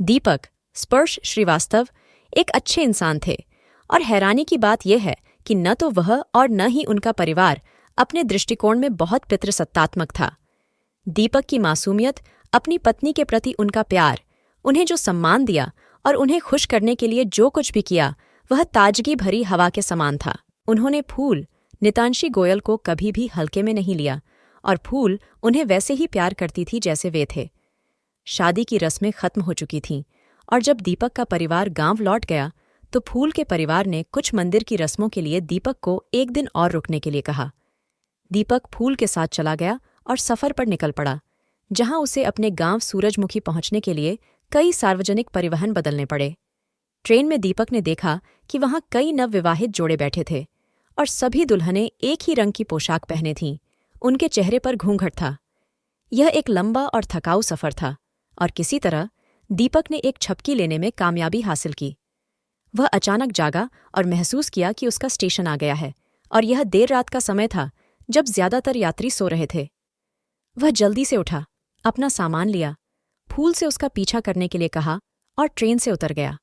दीपक स्पर्श श्रीवास्तव एक अच्छे इंसान थे और हैरानी की बात यह है कि न तो वह और न ही उनका परिवार अपने दृष्टिकोण में बहुत पितृसत्तात्मक था। दीपक की मासूमियत, अपनी पत्नी के प्रति उनका प्यार, उन्हें जो सम्मान दिया और उन्हें खुश करने के लिए जो कुछ भी किया वह ताजगी भरी हवा के समान था। उन्होंने फूल नितांशी गोयल को कभी भी हल्के में नहीं लिया और फूल उन्हें वैसे ही प्यार करती थी जैसे वे थे। शादी की रस्में खत्म हो चुकी थीं और जब दीपक का परिवार गांव लौट गया तो फूल के परिवार ने कुछ मंदिर की रस्मों के लिए दीपक को एक दिन और रुकने के लिए कहा। दीपक फूल के साथ चला गया और सफर पर निकल पड़ा, जहां उसे अपने गांव सूरजमुखी पहुंचने के लिए कई सार्वजनिक परिवहन बदलने पड़े। ट्रेन में दीपक ने देखा कि वहां कई नवविवाहित जोड़े बैठे थे और सभी दुल्हनें एक ही रंग की पोशाक पहने थीं। उनके चेहरे पर घूंघट था। यह एक लंबा और थकाऊ सफर था और किसी तरह दीपक ने एक झपकी लेने में कामयाबी हासिल की। वह अचानक जागा और महसूस किया कि उसका स्टेशन आ गया है और यह देर रात का समय था जब ज्यादातर यात्री सो रहे थे। वह जल्दी से उठा, अपना सामान लिया, फूल से उसका पीछा करने के लिए कहा और ट्रेन से उतर गया।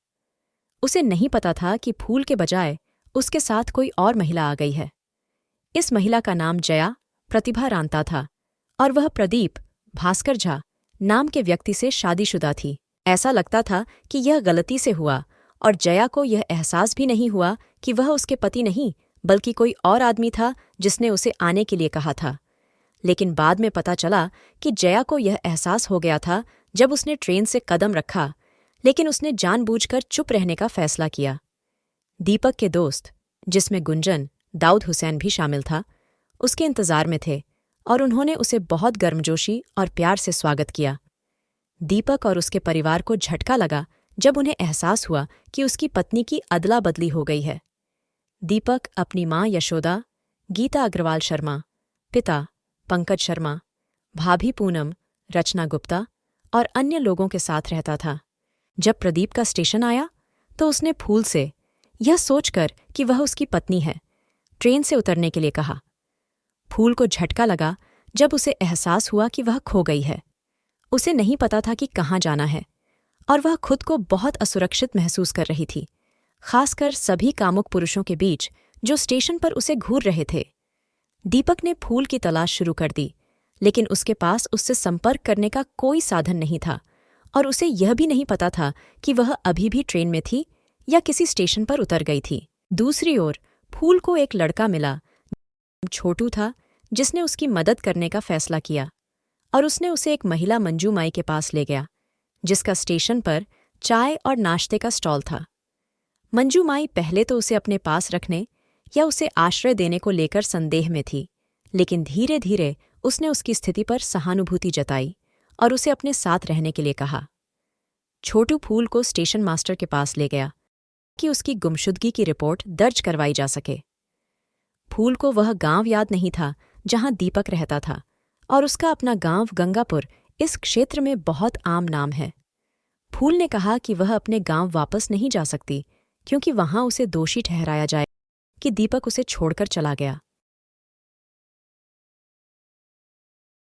उसे नहीं पता था कि फूल के बजाय उसके साथ कोई और महिला आ गई है। इस महिला का नाम जया प्रतिभा रांता था और वह प्रदीप भास्कर झा नाम के व्यक्ति से शादीशुदा थी। ऐसा लगता था कि यह गलती से हुआ और जया को यह एहसास भी नहीं हुआ कि वह उसके पति नहीं बल्कि कोई और आदमी था जिसने उसे आने के लिए कहा था। लेकिन बाद में पता चला कि जया को यह एहसास हो गया था जब उसने ट्रेन से कदम रखा, लेकिन उसने जानबूझकर चुप रहने का फैसला किया। दीपक के दोस्त, जिसमें गुंजन दाऊद हुसैन भी शामिल था, उसके इंतजार में थे और उन्होंने उसे बहुत गर्मजोशी और प्यार से स्वागत किया। दीपक और उसके परिवार को झटका लगा जब उन्हें एहसास हुआ कि उसकी पत्नी की अदला बदली हो गई है। दीपक अपनी माँ यशोदा, गीता अग्रवाल शर्मा, पिता पंकज शर्मा, भाभी पूनम, रचना गुप्ता और अन्य लोगों के साथ रहता था। जब प्रदीप का स्टेशन आया तो उसने फूल से, यह सोचकर कि वह उसकी पत्नी है, ट्रेन से उतरने के लिए कहा। फूल को झटका लगा जब उसे एहसास हुआ कि वह खो गई है। उसे नहीं पता था कि कहाँ जाना है और वह खुद को बहुत असुरक्षित महसूस कर रही थी, खासकर सभी कामुक पुरुषों के बीच जो स्टेशन पर उसे घूर रहे थे। दीपक ने फूल की तलाश शुरू कर दी, लेकिन उसके पास उससे संपर्क करने का कोई साधन नहीं था और उसे यह भी नहीं पता था कि वह अभी भी ट्रेन में थी या किसी स्टेशन पर उतर गई थी। दूसरी ओर फूल को एक लड़का मिला, छोटू था, जिसने उसकी मदद करने का फैसला किया और उसने उसे एक महिला मंजू माई के पास ले गया, जिसका स्टेशन पर चाय और नाश्ते का स्टॉल था। मंजू माई पहले तो उसे अपने पास रखने या उसे आश्रय देने को लेकर संदेह में थी, लेकिन धीरे धीरे उसने उसकी स्थिति पर सहानुभूति जताई और उसे अपने साथ रहने के लिए कहा। छोटू फूल को स्टेशन मास्टर के पास ले गया कि उसकी गुमशुदगी की रिपोर्ट दर्ज करवाई जा सके। फूल को वह गांव याद नहीं था जहां दीपक रहता था और उसका अपना गांव गंगापुर इस क्षेत्र में बहुत आम नाम है। फूल ने कहा कि वह अपने गांव वापस नहीं जा सकती क्योंकि वहां उसे दोषी ठहराया जाए कि दीपक उसे छोड़कर चला गया।